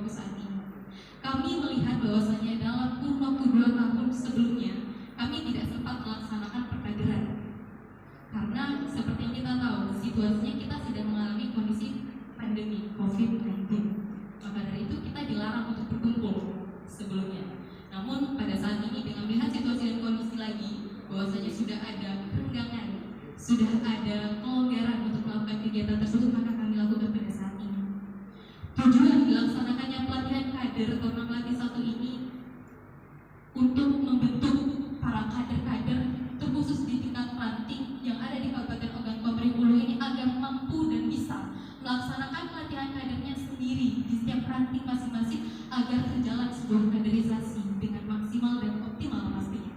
Bapak saat ini. Kami melihat bahwasanya dalam kurun waktu 2 tahun sebelumnya kami tidak sempat melaksanakan perkaderan karena seperti yang kita tahu situasinya kita sedang mengalami kondisi pandemi COVID-19. Maka dari itu kita dilarang untuk berkumpul sebelumnya. Namun pada saat ini dengan melihat situasi dan kondisi lagi bahwasanya sudah ada kerenggangan, sudah ada kelonggaran untuk melakukan kegiatan tersebut, maka kami lakukan pada saat ini. Tujuan dilaksanakannya pelatihan kader Taruna Melati 1 ini untuk membentuk para kader-kader terkhusus di tingkat ranting yang ada di Kabupaten Ogan Komering Ulu ini agar mampu dan bisa melaksanakan pelatihan kadernya sendiri di setiap ranting masing-masing agar terjalan sebuah kaderisasi dengan maksimal dan optimal pastinya.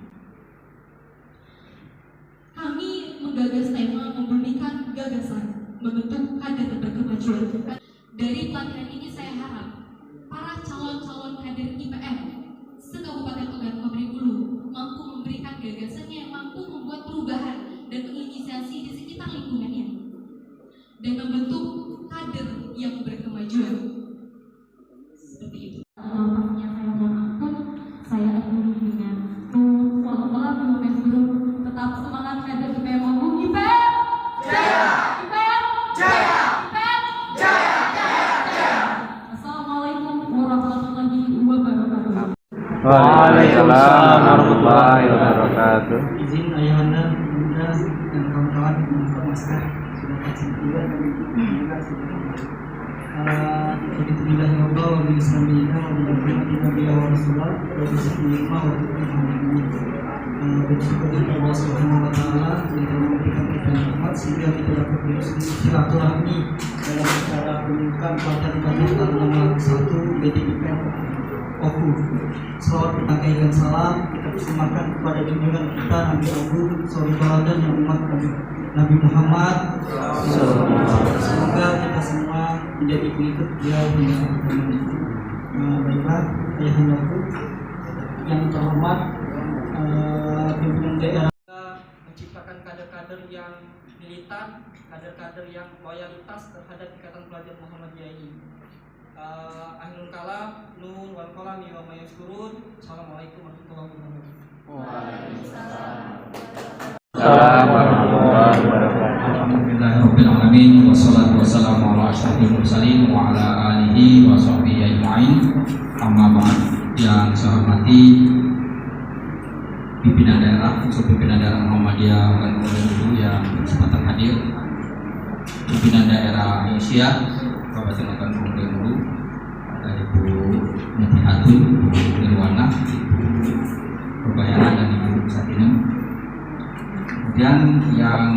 Kami menggagas tema membumikan gagasan membentuk kader berkemajuan. Dari pelatihan ini saya harap para calon-calon kader IPM se-Kabupaten Ogan Komering Ulu mampu memberikan gagasannya yang mampu membuat perubahan dan menginisiasi di sekitar lingkungannya dan membentuk kader yang berkemajuan. Seperti itu. Maafnya saya mohon ampun, saya akhiri dengan tetap semangat kader IPM Ogun. IPM jaya! IPM jaya! IPM jaya! Assalamualaikum warahmatullahi wabarakatuh. Waalaikumsalam warahmatullahi wabarakatuh. Izin ayahanda, bunda, dan kawan-kawan informasikan sudah kacau juga dan sudah Alhamdulillah ya Allah wa bismillah wa bihamdillah wa rasulullah wa bismillah wa bersyukur kepada Allah Subhanahu wa taala yang telah memberikan kita nikmat sehingga kita dapat bersilaturahmi dalam acara pembukaan pelatihan Taruna 1 BDIPM Oku. Salawat berkaitan salam kita persembahkan kepada junjungan kita Nabi Agung Sori Baladan yang umat Nabi Muhammad. Semoga kita semua menjadi pengikut beliau hingga akhir zaman. Baiklah, ayahandaku yang terhormat, pimpinan daerah menciptakan kader-kader yang militan, kader-kader yang loyalitas terhadap Ikatan Pelajar Muhammadiyah ini. Akhirul kalam, nun wal qalam wa ma yaskurun. Assalamualaikum warahmatullahi wabarakatuh. Waalaikumsalam warahmatullahi wabarakatuh. Alhamdulillahirabbil alamin wassalatu wassalamu ala asyrofil mursalin wa ala alihi wa sahbihi ajmain. Amma ba'd. Yang saya hormati pimpinan daerah, unsur pimpinan daerah Muhammadiyah Ogan Komering Ulu yang berkesempatan hadir, pimpinan daerah Asia Kabupaten Ogan Komering Ulu, Ibu Menteri Hatun, Ibu Nirwana, Ibu Perbayanan dan Ibu Satinem. Kemudian yang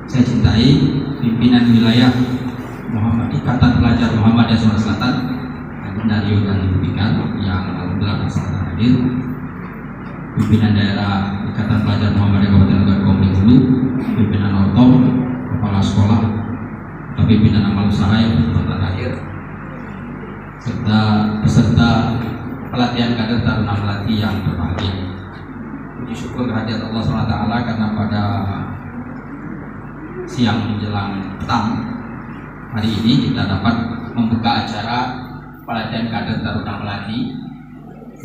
saya cintai, pimpinan wilayah Ikatan Pelajar Muhammadiyah Sumatera Selatan, Ibu Dario dan Ibu Pingar yang alhamdulillah bersama hadir, pimpinan daerah Ikatan Pelajar Muhammadiyah Kabupaten Ogan Komering Ulu, pimpinan ortom, kepala sekolah, pimpinan amal usaha yang berkenan hadir, serta peserta pelatihan kader Taruna Melati yang berbahagia. Puji syukur kehadirat Allah SWT karena pada siang menjelang petang hari ini kita dapat membuka acara pelatihan kader Taruna Melati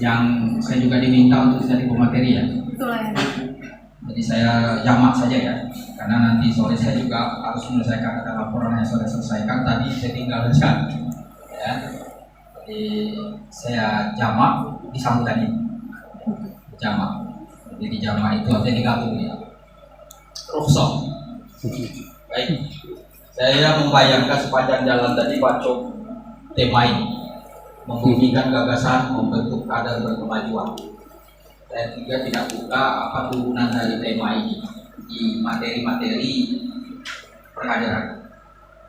yang saya juga diminta untuk jadi pemateri ya. Betul ya. Jadi saya jamak saja ya, karena nanti sore saya juga harus menyelesaikan ada laporan yang saya selesaikan tadi, saya tinggal baca ya. Jadi saya jamak di sambutan ini, jamak. Jadi jamak itu artinya digabung ya. Rukhsah. Baik, saya membayangkan sepanjang jalan tadi baca tema ini, membumikan gagasan membentuk kader berkemajuan. Saya juga tidak buka apa turunan dari tema ini di materi-materi perkaderan.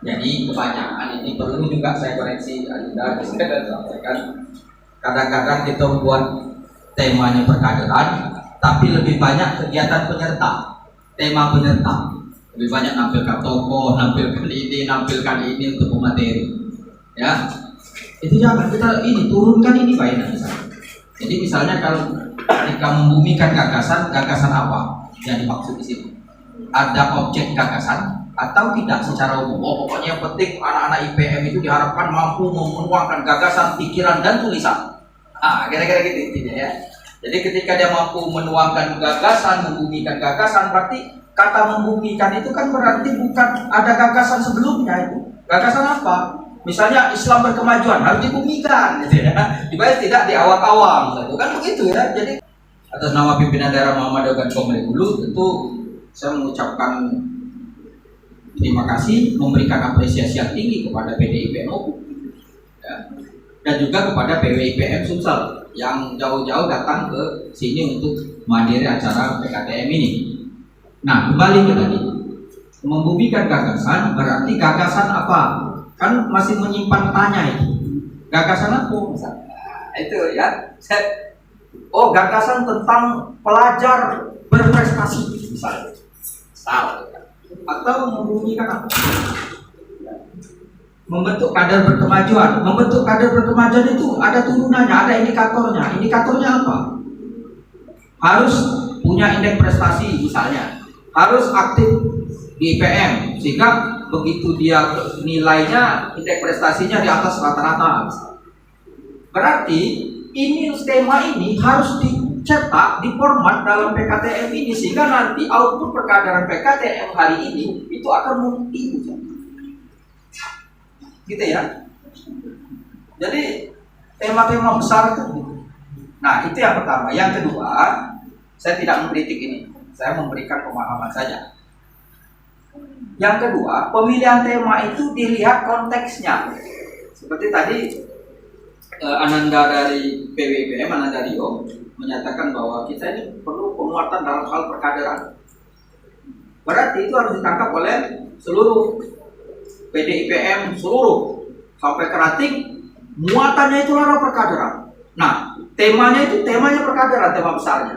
Jadi kebanyakan ini perlu juga saya koreksi Anda, saya sampaikan. Kadang-kadang kita buat temanya perkaderan, tapi lebih banyak kegiatan penyerta, tema penyerta. Lebih banyak nampilkan tokoh, nampilkan ini untuk pemateri. Ya, itu jangan kita ini turunkan ini baiknya misalnya. Jadi misalnya kalau ketika membumikan gagasan apa yang dimaksud di sini? Ada objek gagasan, atau tidak secara umum. Oh, pokoknya yang penting anak-anak IPM itu diharapkan mampu menuangkan gagasan, pikiran, dan tulisan. Kira-kira gitu intinya ya. Jadi ketika dia mampu menuangkan gagasan, membumikan gagasan, berarti kata membumikan itu kan berarti bukan ada gagasan sebelumnya itu. Gagasan apa? Misalnya Islam berkemajuan harus dibumikan, gitu ya. Dibayar tidak di awang-awang, gitu kan begitu ya. Jadi atas nama pimpinan daerah Muhammad Ogan Komering Ulu, tentu saya mengucapkan terima kasih, memberikan apresiasi yang tinggi kepada PDIPM ya, dan juga kepada PWIPM Sumsel yang jauh-jauh datang ke sini untuk menghadiri acara PKTM ini. Nah, kembali ke tadi, membumikan gagasan berarti gagasan apa? Kan masih menyimpan tanya itu. Gagasan apa? Itu ya. Gagasan tentang pelajar berprestasi misalnya. Salah. Atau membumikan apa? Membentuk kader berkemajuan. Membentuk kader berkemajuan itu ada turunannya, ada indikatornya. Indikatornya apa? Harus punya indeks prestasi misalnya. Harus aktif di IPM sehingga begitu dia nilainya, indeks prestasinya di atas rata-rata. Berarti ini tema ini harus dicetak, diformat dalam PKTM ini sehingga nanti output perkaderan PKTM hari ini itu akan mungkin. Gitu ya. Jadi tema-tema besar itu. Nah, itu yang pertama. Yang kedua, saya tidak mengkritik ini. Saya memberikan pemahaman saja. Yang kedua, pemilihan tema itu dilihat konteksnya. Seperti tadi Ananda dari PWIPM, Ananda Rio menyatakan bahwa kita ini perlu penguatan dalam hal perkaderan. Berarti itu harus ditangkap oleh seluruh PDIPM seluruh sampai ke ranting, muatannya itu adalah perkaderan. Nah, temanya perkaderan, tema besarnya.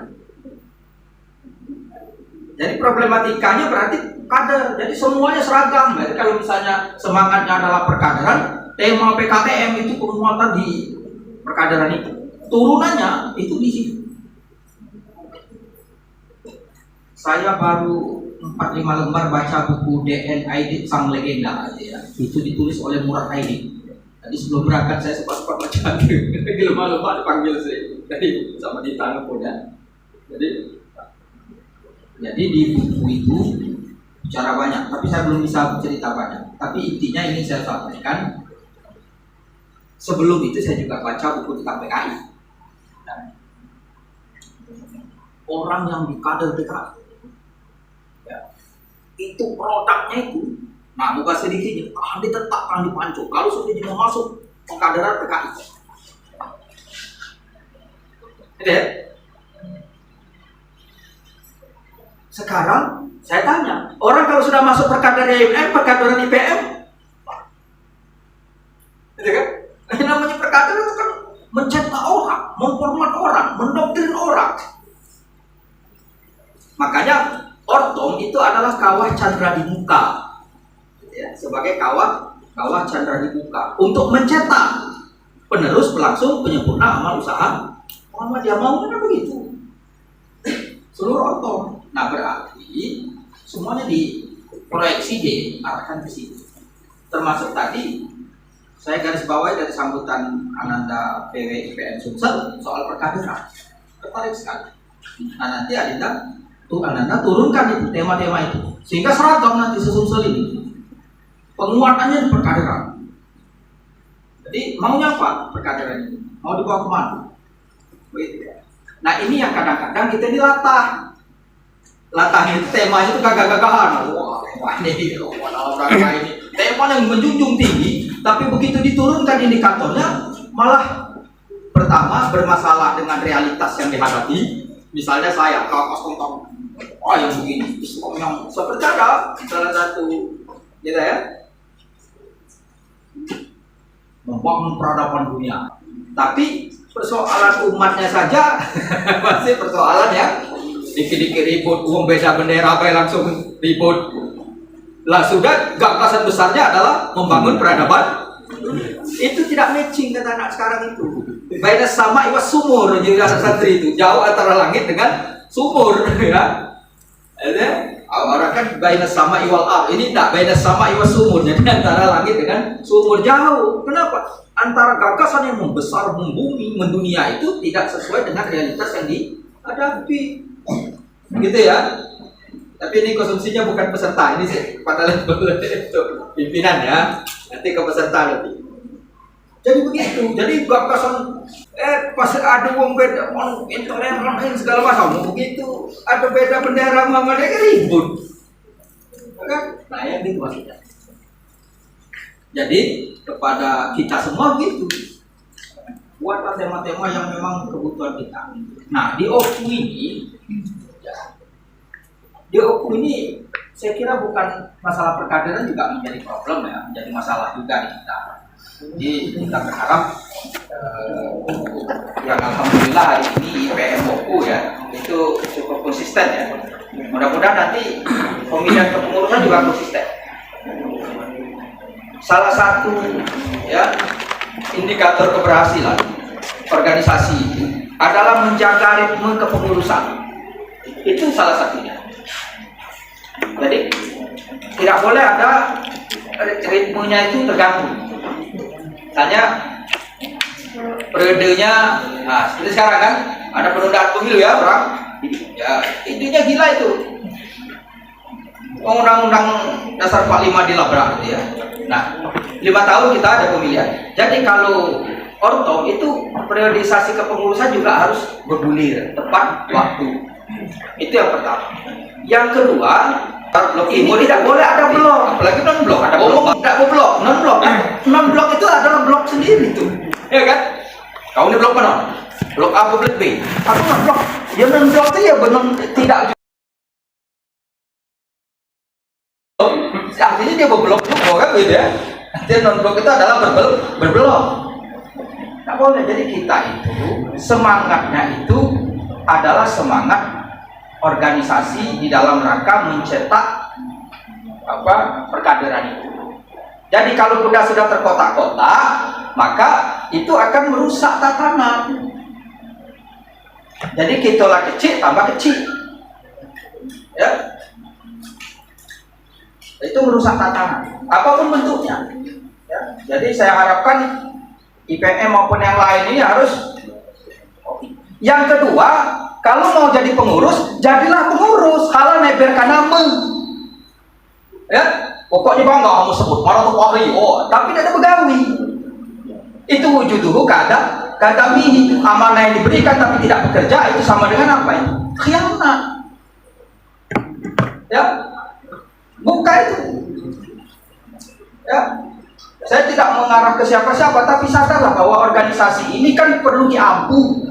Jadi problematikanya berarti kader. Jadi semuanya seragam. Jadi kalau misalnya semangatnya adalah perkaderan, tema PKTM itu penguatan di perkaderan itu. Turunannya itu di situ. Saya baru 4-5 lembar baca buku DN Aidit Sang Legenda ya. Itu ditulis oleh Murad Aidit. Tadi sebelum berangkat saya sempat baca lagi lembar-lembar dipanggil saya. Jadi sama di tangan punya. Jadi di buku itu bicara banyak, tapi saya belum bisa cerita banyak. Tapi intinya ini saya sampaikan. Sebelum itu saya juga baca buku tentang PKI. Dan orang yang di kader PKI, ya, itu produknya itu, nah bukan sedikitnya, akan ditetap, akan dipancung. Kalau sudah mau masuk pengkaderan PKI, ya. Sekarang saya tanya, orang kalau sudah masuk perkaderan IPM, gitu kan? Yang namanya perkaderan itu kan mencetak orang, memformat orang, mendoktrin orang. Makanya Ortom itu adalah kawah Chandra di muka, ya, sebagai kawah Chandra di muka untuk mencetak penerus pelangsung penyempurna amal usaha Muhammadiyah. Maunya begitu seluruh Ortom. Nah berarti semuanya diproyeksi diarahkan ke situ. Termasuk tadi saya garis bawahi dari sambutan Ananda PWIPM Sumsel soal perkaderan. Tertarik sekali. Nah nanti Ananda turunkan itu tema-tema itu sehingga seragam nanti sesumsel ini. Penguatannya di perkaderan. Jadi maunya apa perkaderan ini? Mau dibawa kemana? Begitu ya. Nah ini yang kadang-kadang kita dilatah. Latahnya itu temanya itu gagah-gagahan. Wah, ini tema yang menjunjung tinggi, tapi begitu diturunkan indikatornya malah pertama bermasalah dengan realitas yang dihadapi. Misalnya saya kalau kosong yang begini, yang seperti ada salah satu gitu ya, membangun peradaban dunia. Tapi persoalan umatnya saja masih persoalan ya. Dikit-dikit ribut, uang beda bendera apa langsung ribut. Lah sudah gagasan besarnya adalah membangun peradaban. Itu tidak matching kata anak sekarang itu. Beda sama iwas sumur jadi anak santri itu jauh antara langit dengan sumur ya. Orang kan baina sama iwal ar, ini tidak baina sama iwal sumur, jadi antara langit dengan sumur jauh. Kenapa? Antara gagasan yang membesar, membumi, mendunia itu tidak sesuai dengan realitas yang dihadapi, gitu ya. Tapi ini konsumsinya bukan peserta, ini sih pada level itu pimpinan ya, nanti ke peserta lebih. Jadi begitu, jadi gagasan pas ada wong beda intoleran segala macam begitu, ada beda bendera Muhammadiyah kan ribut, kan? Nah yang itu maksudnya. Jadi kepada kita semua gitu, buatlah tema-tema yang memang kebutuhan kita. Nah di OKU ini, ya, di OKU ini saya kira bukan masalah perkaderan juga menjadi problem ya, menjadi masalah juga di kita. Jadi kita berharap yang alhamdulillah hari ini IPM OKU ya itu cukup konsisten ya. Mudah-mudahan nanti pemilihan kepengurusan juga konsisten. Salah satu ya indikator keberhasilan organisasi adalah menjaga ritme kepengurusan. Itu salah satunya. Jadi tidak boleh ada ritmenya itu terganggu. Misalnya periodenya, nah seperti sekarang kan ada penundaan pemilu ya orang, ya intinya gila itu. Undang-undang dasar 45 dilabrak gitu ya. Nah 5 tahun kita ada pemilihan. Jadi kalau orto itu periodisasi kepengurusan juga harus bergulir tepat waktu. Itu yang pertama. Yang kedua, blok ini tidak boleh ada blok, apalagi non blok. Ada blok, tidak mau blok, non blok. Non blok itu adalah blok sendiri tuh, ya kan? Kau ini blok mana? Blok A, blok B. Aku non blok. Ya non blok itu ya benar tidak. Artinya dia berblok juga kan gitu ya. Artinya non blok itu adalah berblok. Tak boleh. Jadi kita itu semangatnya itu adalah semangat organisasi di dalam rangka mencetak perkaderan itu. Jadi kalau sudah terkotak-kotak, maka itu akan merusak tatanan. Jadi kitolah kecil tambah kecil, ya. Itu merusak tatanan, apapun bentuknya. Ya. Jadi saya harapkan IPM maupun yang lain ini harus. Yang kedua, kalau mau jadi pengurus, jadilah pengurus. Halah neberkan nama. Ya, pokoknya bang nggak kamu sebut malah tuh Polri. Oh, tapi tidak ada pegawai. Itu wujud dulu kadang ini amanah yang diberikan tapi tidak bekerja itu sama dengan apa ini? Khianat. Ya, buka itu. Ya, saya tidak mengarah ke siapa-siapa, tapi sadarlah bahwa organisasi ini kan perlu diampu.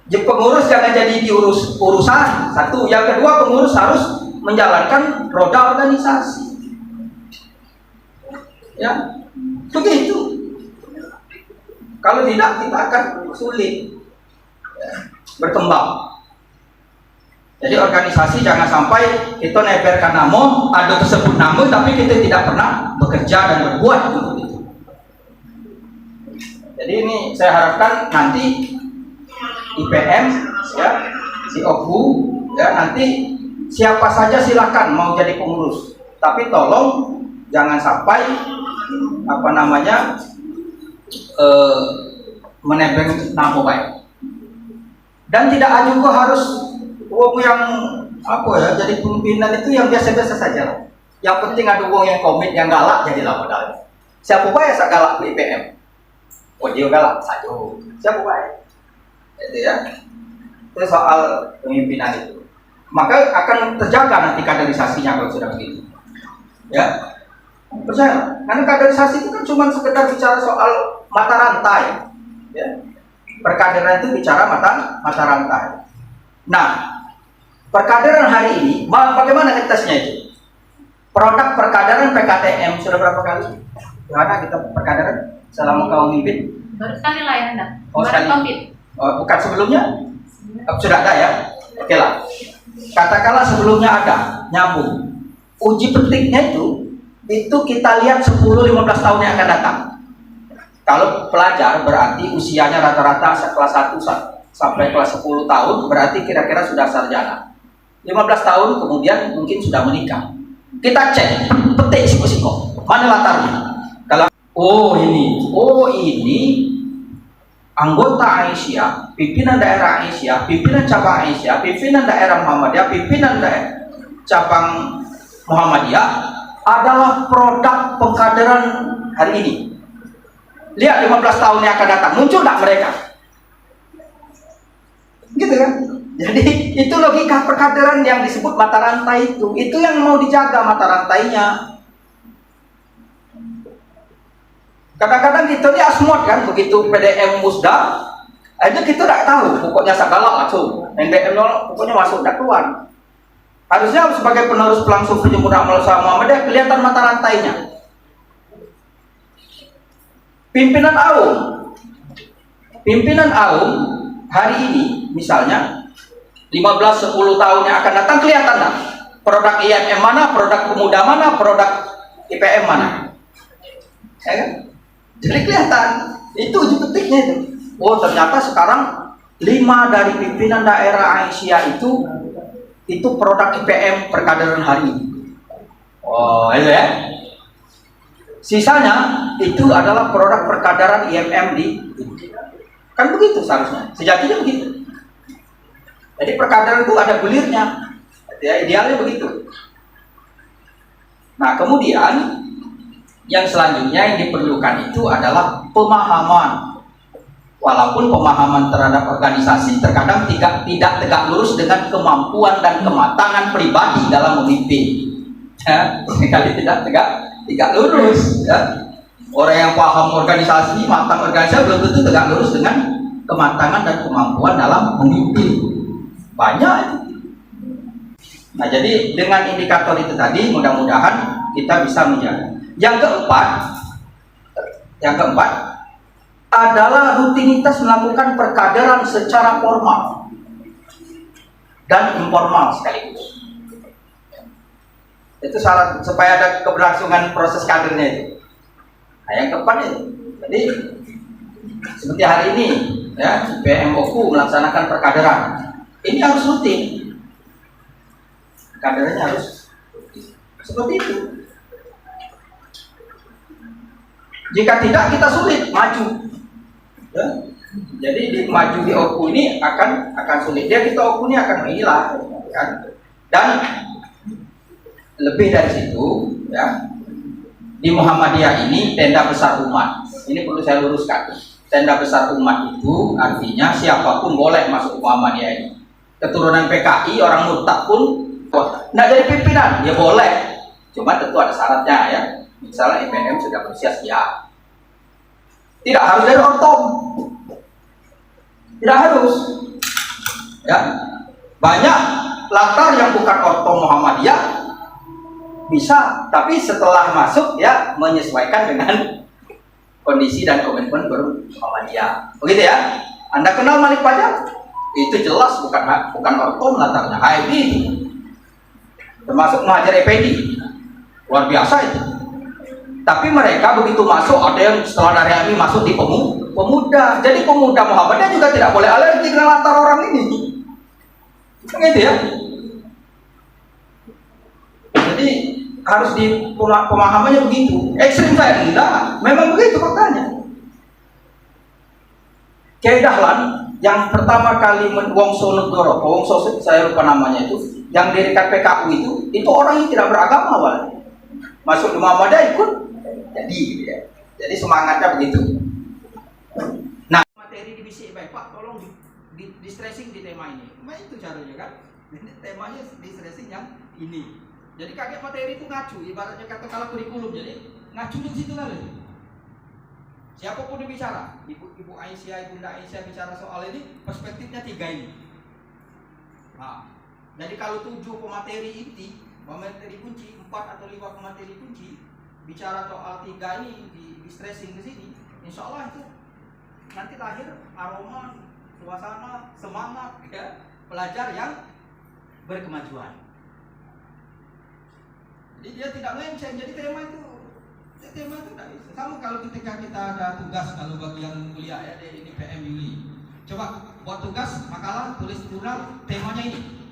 Jadi pengurus jangan jadi diurus urusan. Satu, yang kedua pengurus harus menjalankan roda organisasi. Ya, begitu. Kalau tidak kita akan sulit berkembang. Jadi organisasi jangan sampai kita neberkan nama, ada tersebut nama, tapi kita tidak pernah bekerja dan berbuat untuk itu. Jadi ini saya harapkan nanti IPM ya di OKU ya nanti siapa saja silakan mau jadi pengurus, tapi tolong jangan sampai menebeng nama baik. Dan tidak juga harus wong yang jadi pimpinan itu yang biasa-biasa saja lah. Yang penting ada wong yang komit, yang galak jadilah modalnya. Siapa baik sak galak di IPM? Oh dia galak saja. Siapa baik? Itu ya. Itu soal pemimpinan itu. Maka akan terjaga nanti kaderisasinya kalau sudah begitu. Ya. Percaya, karena kaderisasi itu kan cuma sekedar bicara soal mata rantai, ya. Perkaderan itu bicara mata rantai. Nah, perkaderan hari ini, bagaimana tesnya itu? Produk perkaderan PKTM sudah berapa kali? Karena kita perkaderan selama kau mimpin? Baru sekali lah ya, Anda. Oh, sekali. COVID. Oh, bukan sebelumnya? Sudah ada ya? Oke lah. Katakanlah sebelumnya ada, nyambung. Uji petiknya itu kita lihat 10-15 tahun yang akan datang. Kalau pelajar berarti usianya rata-rata kelas 1 sampai kelas 10 tahun, berarti kira-kira sudah sarjana. 15 tahun kemudian mungkin sudah menikah. Kita cek, petik siko-siko, mana latarnya. Kalau oh ini anggota Aisyah, pimpinan daerah Aisyah, pimpinan cabang Aisyah, pimpinan daerah Muhammadiyah, pimpinan daerah cabang Muhammadiyah adalah produk pengkaderan hari ini. Lihat 15 tahun yang akan datang, muncul nggak mereka? Gitu kan? Jadi itu logika perkaderan yang disebut mata rantai itu yang mau dijaga mata rantainya. Kadang-kadang kita ini asmod kan, begitu PDM musda, aja kita tidak tahu, pokoknya segala langsung, NDM pokoknya masuk dan keluar. Harusnya sebagai penerus pelangsung penyempurnaan Maulana Muhammadiyah kelihatan mata rantainya. Pimpinan AUM hari ini misalnya 15-10 tahun yang akan datang kelihatan nggak? Produk IMM mana, produk pemuda mana, produk IPM mana? Ya kan? Jadi kelihatan, itu uji petiknya itu. Oh ternyata sekarang 5 dari pimpinan daerah Aisyah itu produk IPM perkaderan hari ini. Oh itu ya. Sisanya itu adalah produk perkaderan IMM kan begitu seharusnya. Sejatinya begitu. Jadi perkaderan itu ada gulirnya, ya, idealnya begitu. Nah kemudian yang selanjutnya yang diperlukan itu adalah pemahaman. Walaupun pemahaman terhadap organisasi terkadang tidak tegak lurus dengan kemampuan dan kematangan pribadi dalam memimpin. Ya, sekali tidak tegak lurus. Ya. Orang yang paham organisasi, matang organisasi belum tentu tegak lurus dengan kematangan dan kemampuan dalam memimpin. Banyak itu. Nah jadi dengan indikator itu tadi mudah-mudahan kita bisa menjaga. Yang keempat adalah rutinitas melakukan perkaderan secara formal dan informal sekaligus. Itu syarat supaya ada keberlangsungan proses kadernya itu. Nah yang keempat itu, jadi seperti hari ini ya PMOku melaksanakan perkaderan. Ini harus rutin. Kadernya harus seperti itu. Jika tidak kita sulit maju. Ya. Jadi maju di OKU ini akan sulit. Dia kita OKU ini akan hilang, kan? Dan lebih dari situ, ya. Di Muhammadiyah ini tenda besar umat. Ini perlu saya luruskan. Tenda besar umat itu artinya siapapun boleh masuk Muhammadiyah ini. Keturunan PKI orang murtad pun nggak jadi pimpinan, ya boleh. Cuma tentu ada syaratnya ya. Misalnya IPM sudah berusia sekian. Tidak harus dari ortom. Tidak harus. Ya. Banyak latar yang bukan ortom Muhammadiyah bisa, tapi setelah masuk ya menyesuaikan dengan kondisi dan komitmen Muhammadiyah. Begitu ya. Anda kenal Malik Pajak? Itu jelas bukan ortom latarnya. HIB itu. Termasuk Muhajir Effendi. Luar biasa itu. Tapi mereka begitu masuk, ada yang setelah dari HIB masuk di pemuda. Jadi pemuda Muhammadiyah juga tidak boleh alergi dengan latar orang ini. Begitu ya. Jadi harus di pemahamannya begitu. Ekstrim saya enggak, memang begitu faktanya. Kiai Dahlan yang pertama kali Wongso Negoro, Wongso saya lupa namanya itu, yang dirikan PKU itu orang yang tidak beragama awalnya. Masuk di Muhammadiyah ikut, jadi gitu ya. Jadi semangatnya begitu. Nah, materi dibisik baik Pak, tolong di stressing di tema ini. Nah, itu caranya kan. Ini temanya di stressing yang ini. Jadi kaget materi itu ngacu, ibaratnya kata-kata kurikulum. Jadi ngacu di situ lalu. Siapapun yang bicara, Ibu Aisyah, Ibunda Aisyah bicara soal ini, perspektifnya 3 ini. Nah, jadi kalau 7 pemateri inti, pemateri kunci, 4 atau 5 pemateri kunci, bicara soal 3 ini di stressing ke sini, insya Allah itu nanti lahir aroma, suasana, semangat ya, pelajar yang berkemajuan. Jadi dia tidak melenceng, jadi tema itu tidak bisa. Sama kalau ketika kita ada tugas, kalau bagi yang kuliah ya, ini PM Yuli, coba buat tugas, makalah, tulis jurnal, temanya ini.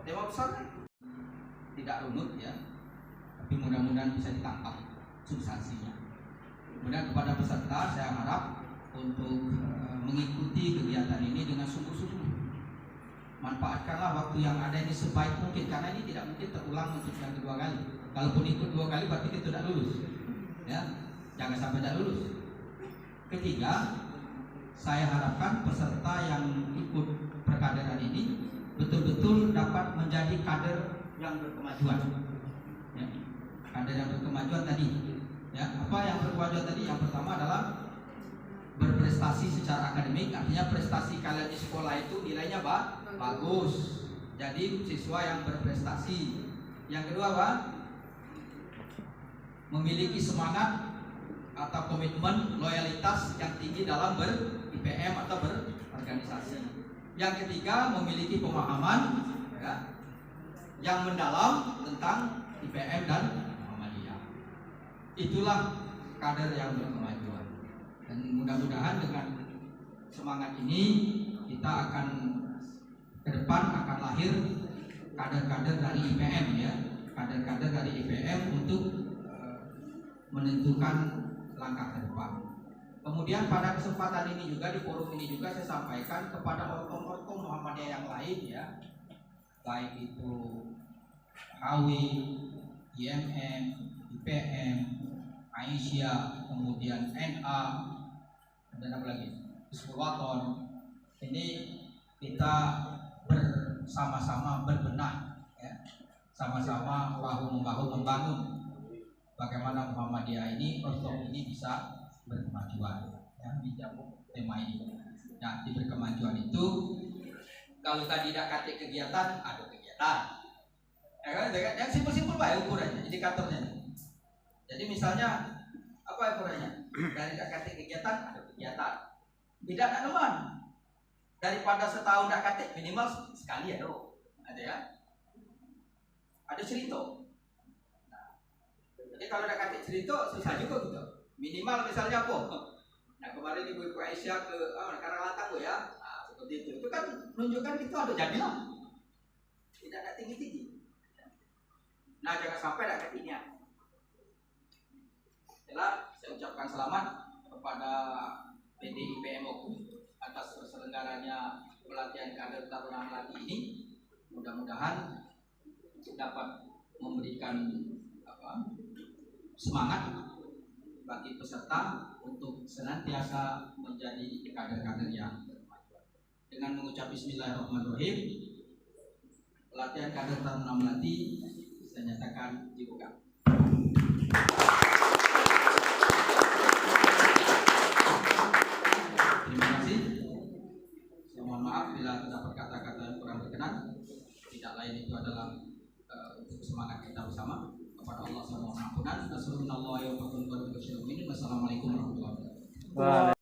Tema besar tidak runut ya, tapi mudah-mudahan bisa ditangkap substansinya. Kemudian kepada peserta saya harap untuk mengikuti kegiatan ini dengan sungguh-sungguh. Manfaatkanlah waktu yang ada ini sebaik mungkin, karena ini tidak mungkin terulang untuk yang kedua kali. Kalaupun ikut 2 kali berarti kita tidak lulus, ya, jangan sampai tidak lulus. Ketiga, saya harapkan peserta yang ikut perkaderan ini betul-betul dapat menjadi kader yang berkemajuan, ya. Kader yang berkemajuan tadi, ya. Apa yang berkemajuan tadi? Yang pertama adalah berprestasi secara akademik, artinya prestasi kalian di sekolah itu nilainya bagus, jadi siswa yang berprestasi. Yang kedua apa? Memiliki semangat atau komitmen loyalitas yang tinggi dalam ber-IPM atau berorganisasi. Yang ketiga, memiliki pemahaman ya, yang mendalam tentang IPM dan Muhammadiyah. Itulah kader yang berkemajuan. Dan mudah-mudahan dengan semangat ini kita akan ke depan akan lahir kader-kader dari IPM ya, kader-kader dari IPM untuk menentukan langkah ke depan. Kemudian pada kesempatan ini juga, di forum ini juga saya sampaikan kepada orkom-orkom Muhammadiyah yang lain ya, baik itu HW, IMM, IPM, Aisyah, kemudian NA, dan apa lagi, Hizbul Waton. Ini kita bersama-sama berbenah ya, sama-sama bahu-membahu membangun bagaimana Muhammadiyah ini, orkom ini bisa berkemajuan ya, dijawab tema ini. Nah, di berkemajuan itu kalau tadi tidak kate kegiatan, ada kegiatan ya kan, yang simpel-simpel baik ukurannya, indikatornya. Jadi misalnya apa ukurannya? Dari tidak kate kegiatan, ada kegiatan. Tidak ada teman, daripada setahun tidak kate, minimal sekali ada ya, ada cerita. Jadi kalau tidak kate cerita susah juga gitu. Minimal misalnya apa? Nah kemarin ibu Aisyah ke Karanglatang ya, nah, seperti itu. Itu kan menunjukkan kita ada jadilah, tidak ada tinggi-tinggi. Nah jangan sampai ada ketinggian. Setelah saya ucapkan selamat kepada PD IPM atas terselenggaranya pelatihan kader taruna melati ini. Mudah-mudahan dapat memberikan semangat bagi peserta untuk senantiasa menjadi kader-kader yang berkemajuan. Dengan mengucap Bismillahirrahmanirrahim, pelatihan kader taruna melati saya nyatakan dibuka. Terima kasih. Saya mohon maaf bila terdapat kata-kata yang kurang berkenan. Tidak lain itu adalah untuk semangat kita bersama. Kepada Allah saya mohon ampunan. Assalamualaikum warahmatullahi wabarakatuh.